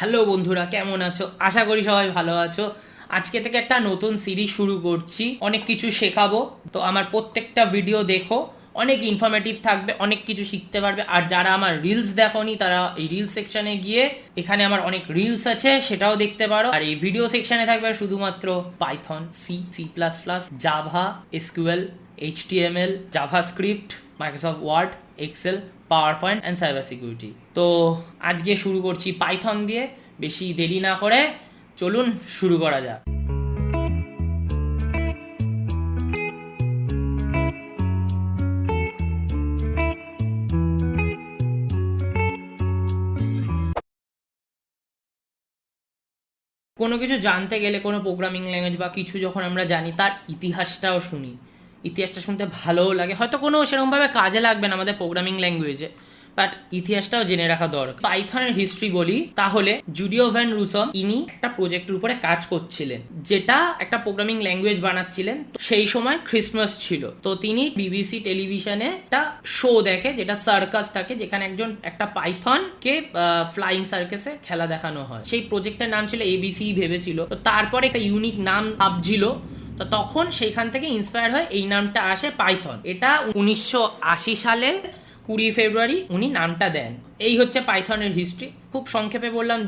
Hello বন্ধুরা, কেমন আছো? আশা করি সবাই ভালো আছো। আজকে থেকে একটা নতুন সিরিজ শুরু করছি, অনেক কিছু শেখাবো। তো আমার প্রত্যেকটা ভিডিও দেখো, অনেক ইনফরমেটিভ থাকবে, অনেক কিছু শিখতে পারবে। আর যারা আমার রিলস দেখোনি তারা এই রিলস সেকশনে গিয়ে এখানে আমার অনেক রিলস আছে, সেটাও দেখতে পারো। আর এই ভিডিও সেকশনে থাকবে শুধুমাত্র Python, C, C plus plus, Java, SQL, HTML, JavaScript, Microsoft Word, Excel, PowerPoint and cyber security. তো আজকে শুরু করছি পাইথন দিয়ে। বেশি দেরি না করে চলুন শুরু করা যাক। কোনো কিছু জানতে গেলে, কোনো প্রোগ্রামিং ল্যাঙ্গুয়েজ বা কিছু যখন আমরা জানি, তার ইতিহাসটাও শুনি। ইতিহাসটা শুনতে ভালোও লাগে, হয়তো কোনো সেরকমভাবে কাজে লাগবে না আমাদের প্রোগ্রামিং ল্যাঙ্গুয়েজে, বাট ইতিহাসটাও জেনে রাখা দরকার। পাইথনের হিস্ট্রি বলি তাহলে, জুডিও ভ্যান রুসম ইনি একটা প্রজেক্টের উপরে কাজ করছিলেন, যেটা একটা প্রোগ্রামিং ল্যাঙ্গুয়েজ বানাচ্ছিলেন। সেই সময় ক্রিসমাস ছিল, তো তিনি বিবিসি টেলিভিশনে একটা শো দেখে, যেটা সার্কাস থাকে, যেখানে একটা পাইথনকে ফ্লাইং সার্কাসে খেলা দেখানো হয়। সেই প্রজেক্টের নাম ছিল এবিসি ভেবেছিল, তো তারপরে একটা ইউনিক নাম ভাবছিল। তো তখন সেখান থেকে ইন্সপায়ার হয় এই নামটা আসে পাইথন। এটা 1980 সালে 20 ফেব্রুয়ারি উনি নামটা দেন। এই হচ্ছে পাইথনের হিস্ট্রি, খুব সংক্ষেপে বললাম।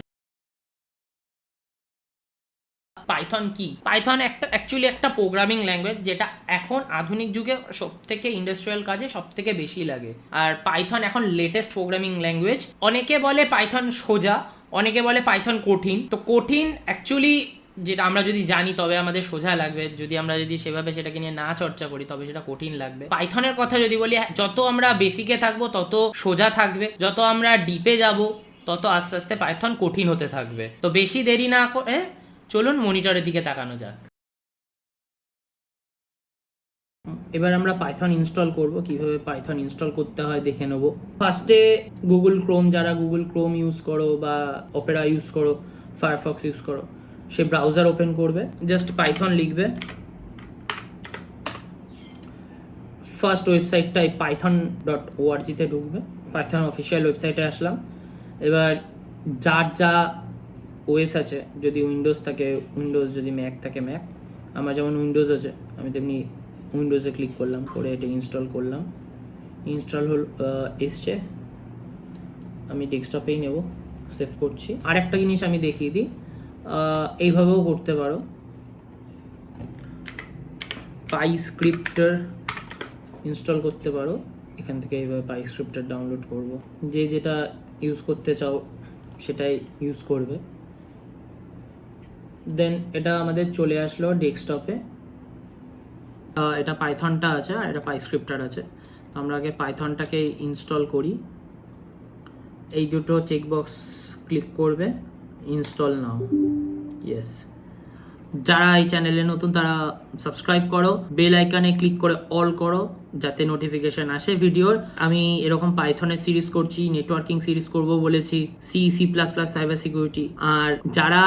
পাইথন কি? পাইথন অ্যাকচুয়ালি একটা প্রোগ্রামিং ল্যাঙ্গুয়েজ, যেটা এখন আধুনিক যুগে সব থেকে ইন্ডাস্ট্রিয়াল কাজে সব থেকে বেশি লাগে। আর পাইথন এখন লেটেস্ট প্রোগ্রামিং ল্যাঙ্গুয়েজ। অনেকে বলে পাইথন সোজা, অনেকে বলে পাইথন কঠিন। তো কঠিন অ্যাকচুয়ালি যেটা আমরা যদি জানি তবে আমাদের সোজা লাগবে, আমরা যদি সেভাবে সেটাকে নিয়ে না চর্চা করি তবে সেটা কঠিন লাগবে। পাইথনের কথা যদি বলি, যত আমরা বেসিকে থাকবো তত সোজা থাকবে, যত আমরা ডিপে যাব তত আস্তে আস্তে পাইথন কঠিন হতে থাকবে। তো বেশি দেরি না করে চলুন মনিটরের দিকে তাকানো যাক। এবার আমরা পাইথন ইনস্টল করব। কিভাবে পাইথন ইনস্টল করতে হয় দেখে নেব। ফার্স্টে গুগল ক্রোম, যারা গুগল ক্রোম ইউজ করো বা অপেরা ইউজ করো, ফায়ারফক্স ইউজ করো, সে ব্রাউজার ওপেন করবে, জাস্ট পাইথন লিখবে। ফার্স্ট ওয়েবসাইটটাই python.org-তে ঢুকবে। পাইথন অফিসিয়াল ওয়েবসাইটে আসলাম। এবার যার যা ওএস আছে, যদি উইন্ডোজ থাকে উইন্ডোজ, যদি ম্যাক থাকে ম্যাক। আমার যেমন উইন্ডোজ আছে, আমি তেমনি উইন্ডোজে ক্লিক করলাম, করে এটা ইনস্টল করলাম। ইনস্টল এসছে, আমি ডেস্কটপেই নেব, সেভ করছি। আর একটা জিনিস আমি দেখিয়ে দিই, এইভাবেও করতে পারো। পাইস্ক্রিপ্টার ইনস্টল করতে পারো, এখান থেকে এইভাবে পাইস্ক্রিপ্টার ডাউনলোড করব। যে যেটা ইউজ করতে চাও সেটাই ইউজ করবে। দেন এটা আমাদের চলে আসলো ডেস্কটপে। এটা পাইথনটা আছে আর এটা পাইস্ক্রিপ্টার আছে। তো আমরা আগে পাইথনটাকে ইনস্টল করি। এই দুটো চেকবক্স ক্লিক করবে, ইনস্টল নাও, ইয়েস। যারা এই চ্যানেলে নতুন তারা সাবস্ক্রাইব করো, বেল আইকনে ক্লিক করে অল করো, যাতে নোটিফিকেশন আসে ভিডিওর। আমি এরকম পাইথনের সিরিজ করছি, নেটওয়ার্কিং সিরিজ করব বলেছি, C, C plus plus, cyber security. আর যারা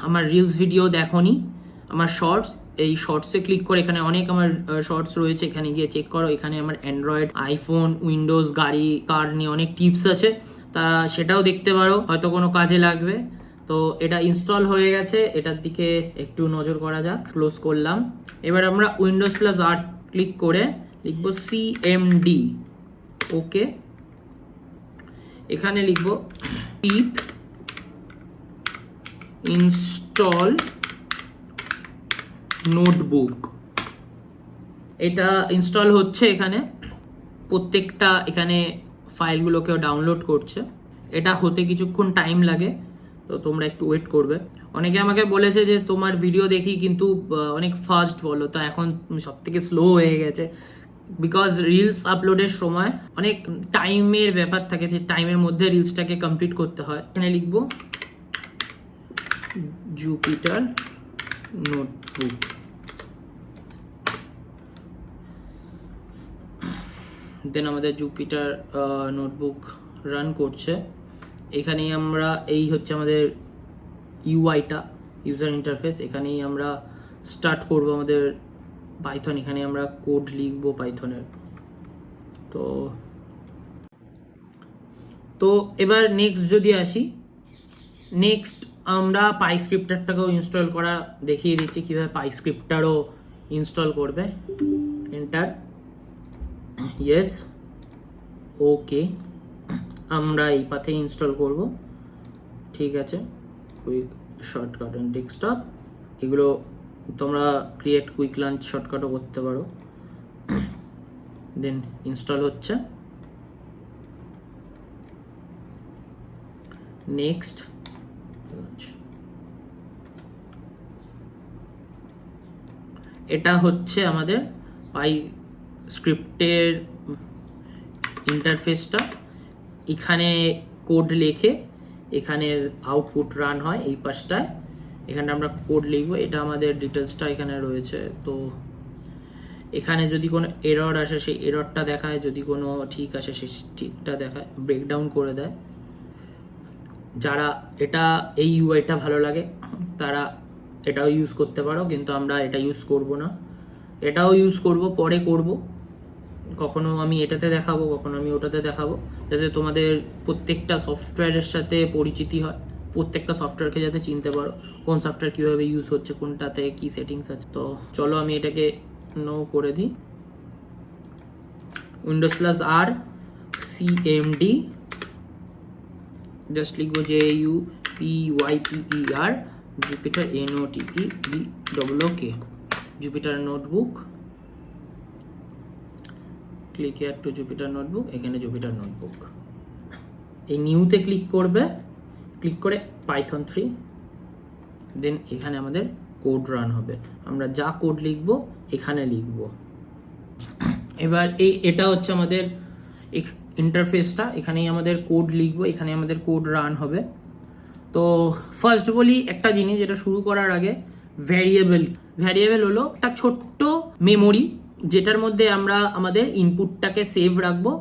আমার রিলস ভিডিও দেখোনি, আমার শর্টস, এই শর্টসে ক্লিক করে এখানে অনেক আমার শর্টস রয়েছে, এখানে গিয়ে চেক করো। এখানে আমার অ্যান্ড্রয়েড, আইফোন, উইন্ডোজ, গাড়ি, কার নিয়ে অনেক টিপস আছে, তা সেটাও দেখতে পারো, হয়তো কোনো কাজে লাগবে। তো এটা ইনস্টল হয়ে গেছে, এটার দিকে একটু নজর করা যাক। ক্লোজ করলাম। এবার আমরা উইন্ডোজ প্লাস আর ক্লিক করে লিখবো সিএমডি, ওকে। এখানে লিখবো পিপ ইনস্টল নোটবুক। এটা ইনস্টল হচ্ছে, এখানে প্রত্যেকটা এখানে ফাইলগুলোকেও ডাউনলোড করছে। এটা হতে কিছুক্ষণ টাইম লাগে, তো তোমরা একটু ওয়েট করবে। অনেকে আমাকে বলেছে যে তোমার ভিডিও দেখি কিন্তু অনেক ফাস্ট বলো, তো এখন সব থেকে স্লো হয়ে গেছে, বিকজ রিলস আপলোডের সময় অনেক টাইমের ব্যাপার থাকে, যে টাইমের মধ্যে রিলসটাকে কমপ্লিট করতে হয়। এখানে লিখবো জুপিটার নোটবুক। দেন আমাদের জুপিটার নোটবুক রান করছে। এখানেই আমরা, এই হচ্ছে আমাদের ইউআইটা, ইউজার ইন্টারফেস। এখানেই আমরা স্টার্ট করব আমাদের পাইথন। এখানে আমরা কোড লিখব পাইথনের। তো এবার নেক্সট যদি আসি, নেক্সট আমরা পাইস্ক্রিপ্টারটাকেও ইনস্টল করা দেখিয়ে দিচ্ছি কীভাবে পাইস্ক্রিপ্টারও ইনস্টল করবে। এন্টার, ইয়েস, ওকে, আমরা এই পাথে ইনস্টল করব। ঠিক আছে, কুইক শর্টকাট অ্যান্ড ডেস্কটপ, এগুলো তোমরা ক্রিয়েট কুইক লঞ্চ শর্টকাটও করতে পারো। দেন ইনস্টল হচ্ছে। নেক্সট, এটা হচ্ছে আমাদের পাই স্ক্রিপ্টের ইন্টারফেসটা। এখানে কোড লিখে এখানে আউটপুট রান হয় এই পাশটায়। এখানে আমরা কোড লিখবো, এটা আমাদের ডিটেলসটা এখানে রয়েছে। তো এখানে যদি কোনো এরর আসে সেই এররটা দেখায়, যদি কোনো ঠিক আসে সেই ঠিকটা দেখায়, ব্রেকডাউন করে দেয়। যারা এটা এই ইউআইটা ভালো লাগে তারা এটাও ইউজ করতে পারো, কিন্তু আমরা এটা ইউজ করব না। এটাও ইউজ করব, পরে করব, কখনো আমি এটাতে দেখাবো, কখনো আমি ওটাতে দেখাবো, যাতে তোমাদের প্রত্যেকটা সফটওয়্যারের সাথে পরিচিতি হয়, প্রত্যেকটা সফটওয়্যারকে যাতে চিনতে পারো, কোন সফটওয়্যার কীভাবে ইউজ হচ্ছে, কোনটাতে কী সেটিংস আছে। তো চলো আমি এটাকে নো করে দিই। উইন্ডোজ প্লাস আর সিএমডি, জাস্ট লিখবো JUPYTER, Jupiter NOTEBOOK, Jupiter notebook. Click here two Jupiter notebook, এখানে জুপিটার নোটবুক। এই নিউতে ক্লিক করবে, ক্লিক করে পাইথন 3, দেন এখানে আমাদের কোড রান হবে। আমরা যা কোড লিখবো এখানে লিখবো। এবার এটা হচ্ছে আমাদের ইন্টারফেসটা, এখানেই আমাদের কোড লিখবো, এখানে আমাদের কোড রান হবে। তো ফার্স্ট বলি একটা জিনিস, যেটা শুরু করার আগে, ভ্যারিয়েবল হলো একটা ছোট্ট মেমোরি, যেটার মধ্যে আমরা আমাদের ইনপুটটাকে সেভ রাখবো,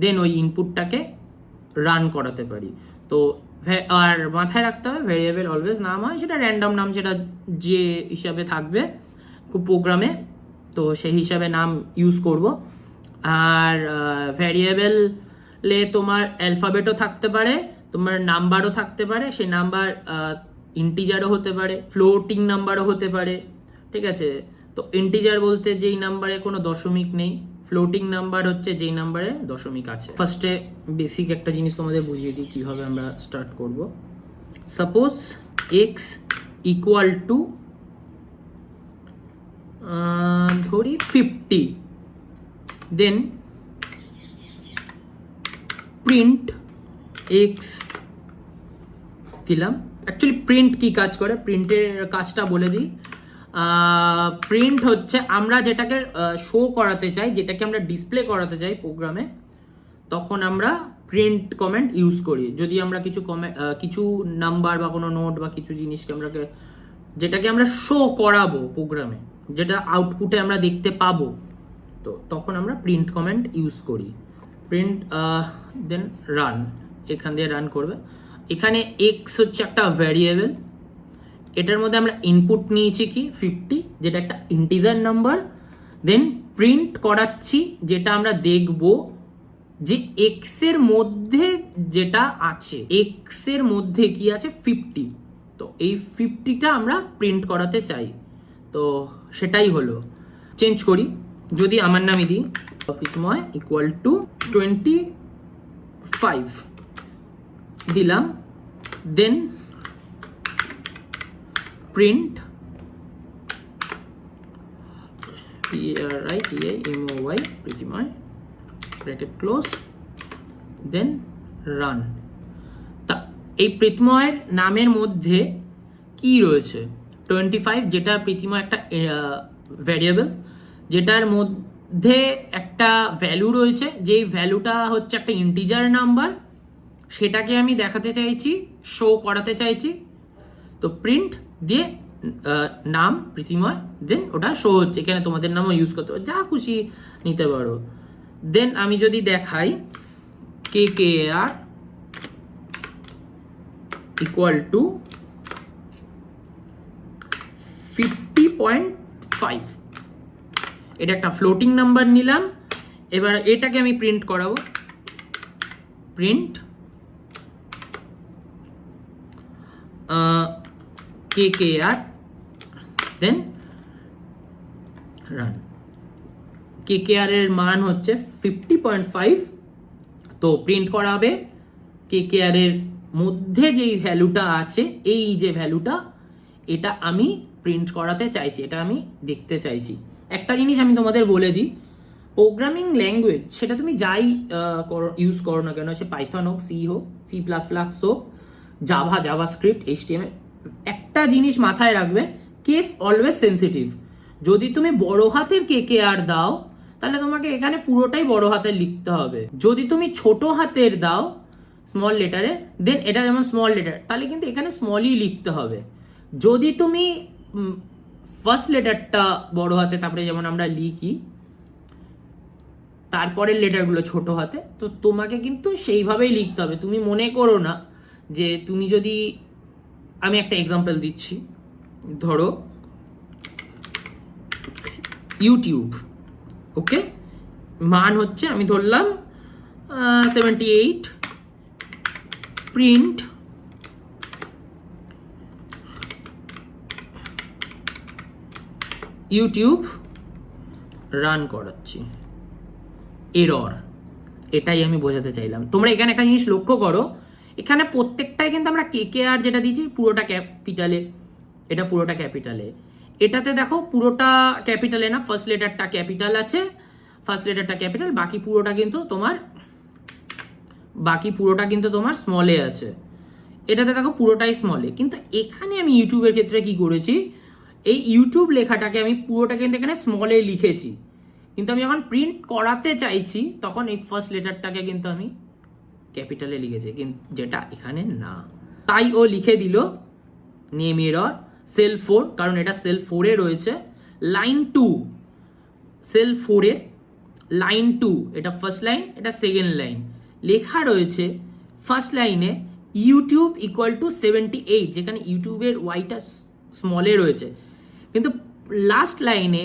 দেন ওই ইনপুটটাকে রান করাতে পারি। তো আর মাথায় রাখতে হবে ভ্যারিয়েবল অলওয়েজ নাম হয়, সেটা র্যান্ডম নাম, সেটা যে হিসাবে থাকবে প্রোগ্রামে, তো সেই হিসাবে নাম ইউজ করব। আর ভ্যারিয়েবলে তোমার অ্যালফাবেটও থাকতে পারে, তোমার নাম্বারও থাকতে পারে, সেই নাম্বার ইন্টিজারও হতে পারে, ফ্লোটিং নাম্বারও হতে পারে। ঠিক আছে, তো ইন্টিজার বলতে যেই নাম্বারে কোনো দশমিক নেই, ফ্লোটিং নাম্বার হচ্ছে যেই নাম্বারে দশমিক আছে। ফার্স্টে বেসিক একটা জিনিস তোমাদের বুঝিয়ে দিই কীভাবে আমরা স্টার্ট করব। সাপোজ এক্স ইকুয়াল টু ধরি 50, দেন প্রিন্ট এক্স দিলাম। অ্যাকচুয়ালি প্রিন্ট কি কাজ করে, প্রিন্টের কাজটা বলে দিই। প্রিন্ট হচ্ছে আমরা যেটাকে শো করাতে চাই, যেটাকে আমরা ডিসপ্লে করাতে চাই প্রোগ্রামে, তখন আমরা প্রিন্ট কমেন্ট ইউজ করি। যদি আমরা কিছু নাম্বার বা কোনো নোট বা কিছু জিনিসকে যেটাকে আমরা শো করাবো প্রোগ্রামে, যেটা আউটপুটে আমরা দেখতে পাবো, তো তখন আমরা প্রিন্ট কমেন্ট ইউজ করি। প্রিন্ট দেন রান, এখান দিয়ে রান করবে। এখানে এক্স হচ্ছে একটা ভ্যারিয়েবল, এটার মধ্যে আমরা ইনপুট নিয়েছি কি 50, যেটা একটা ইন্টিজার নাম্বার। দেন প্রিন্ট করাচ্ছি, যেটা আমরা দেখব যে এক্স এর মধ্যে যেটা আছে, এক্স এর মধ্যে কি আছে 50, তো এই 50টা আমরা প্রিন্ট করাতে চাই। তো সেটাই হলো। চেঞ্জ করি, যদি আমার নামই দিই প্রীতময় ইকুয়াল টু 25 দিলাম, then print PRITIMOY Pritimoy, bracket close, then run. তা এই প্রীতময়ের নামের মধ্যে কি রয়েছে 25, যেটা প্রীতিময় একটা ভ্যারিয়েবল, যেটার মধ্যে একটা ভ্যালু রয়েছে, যেই ভ্যালুটা হচ্ছে একটা ইন্টিজার নাম্বার, সেটাকে আমি দেখাতে চাইছি, শো করাতে চাইছি। তো প্রিন্ট দিয়ে নাম প্রীতিময়, দেন ওটা শো হচ্ছে। এখানে তোমাদের নামও ইউজ করতে পারো, যা খুশি নিতে পারো। দেন আমি যদি দেখাই KKR ইকুয়াল টু 50.5, এটা একটা ফ্লোটিং নাম্বার নিলাম। এবার এটাকে আমি প্রিন্ট করাবো, প্রিন্ট KKR দেন রান। KKR এর মান হচ্ছে 50.5, তো প্রিন্ট করা হবে KKR এর মধ্যে যেই ভ্যালুটা আছে, এই যে ভ্যালুটা, এটা আমি প্রিন্ট করাতে চাইছি, এটা আমি দেখতে চাইছি। একটা জিনিস আমি তোমাদের বলে দিই, প্রোগ্রামিং ল্যাঙ্গুয়েজ সেটা তুমি যাই ইউজ করো না কেন, সে পাইথন হোক, সি হোক, C++ হোক, জাভাস্ক্রিপ্ট, HTML, একটা জিনিস মাথায় রাখবে, কেস অলওয়েজ সেন্সিটিভ। যদি তুমি বড় হাতের KKR দাও তাহলে তোমাকে এখানে পুরোটাই বড় হাতের লিখতে হবে। যদি তুমি ছোট হাতের দাও স্মল লেটারে, দেন এটা যেমন স্মল লেটার, তাহলে কিন্তু এখানে স্মলই লিখতে হবে। যদি তুমি ফার্স্ট লেটারটা বড় হাতে, তারপরে যেমন আমরা লিখি, তারপরের লেটারগুলো ছোট হাতে, তো তোমাকে কিন্তু সেইভাবেই লিখতে হবে। তুমি মনে করো না যে তুমি যদি, আমি একটা এক্সাম্পল দিচ্ছি, ধরো ইউটিউব, ওকে, মান হচ্ছে আমি ধরলাম 78, প্রিন্ট ইউটিউব, রান করাচ্ছি, এরর। এটাই আমি বোঝাতে চাইলাম। তোমরা এখানে একটা জিনিস লক্ষ্য করো, এখানে প্রত্যেকটাই কিন্তু আমরা KKR যেটা দিয়েছি পুরোটা ক্যাপিটালে, এটা পুরোটা ক্যাপিটালে। এটাতে দেখো পুরোটা ক্যাপিটালে না, ফার্স্ট লেটারটা ক্যাপিটাল আছে, ফার্স্ট লেটারটা ক্যাপিটাল, বাকি পুরোটা কিন্তু তোমার স্মলে আছে। এটাতে দেখো পুরোটাই স্মলে। কিন্তু এখানে আমি ইউটিউবের ক্ষেত্রে কি করেছি, এই ইউটিউব লেখাটাকে আমি পুরোটা কিন্তু এখানে স্মলে লিখেছি, কিন্তু আমি যখন প্রিন্ট করাতে চাইছি তখন এই ফার্স্ট লেটারটাকে কিন্তু আমি ক্যাপিটালে লিখেছি, কিন্তু যেটা এখানে না। তাই ও লিখে দিল নেম এরর সেল 4, কারণ এটা সেল 4-এ রয়েছে। লাইন 2, সেল 4-এর লাইন 2, এটা ফার্স্ট লাইন, এটা সেকেন্ড লাইন, লেখা রয়েছে ফার্স্ট লাইনে ইউটিউব ইকুয়াল টু 78, যেখানে ইউটিউবের ওয়াইটা স্মলে রয়েছে, কিন্তু লাস্ট লাইনে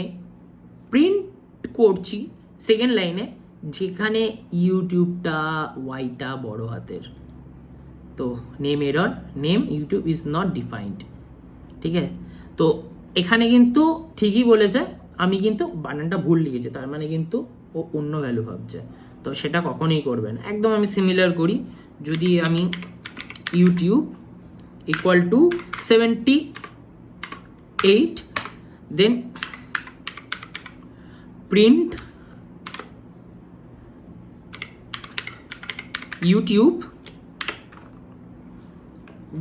প্রিন্ট করছি সেকেন্ড লাইনে, যেখানে ইউটিউবটা ওয়াইটা বড় হাতের। তো name error, name YouTube is not defined, ঠিক আছে। তো এখানে কিন্তু ঠিকই বলেছে, আমি কিন্তু বানানটা ভুল লিখেছি, তার মানে কিন্তু ও অন্য ভ্যালু ভাবছে, তো সেটা কখনোই করবে না। একদম আমি সিমিলার করি, যদি আমি YouTube equal to 78, then print YouTube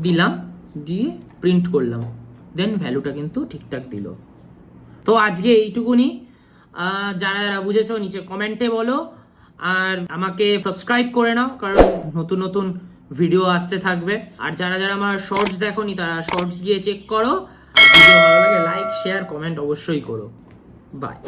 দিলাম, দিয়ে প্রিন্ট করলাম, দেন ভ্যালুটা কিন্তু ঠিকঠাক দিল। তো আজকে এইটুকুনি। যারা যারা বুঝেছো নিচে কমেন্টে বলো, আর আমাকে সাবস্ক্রাইব করে নাও, কারণ নতুন নতুন ভিডিও আসতে থাকবে। আর যারা যারা আমার শর্টস দেখোনি তারা শর্টস গিয়ে চেক করো, আর ভিডিও ভালো লাগে লাইক শেয়ার কমেন্ট অবশ্যই করো। বাই।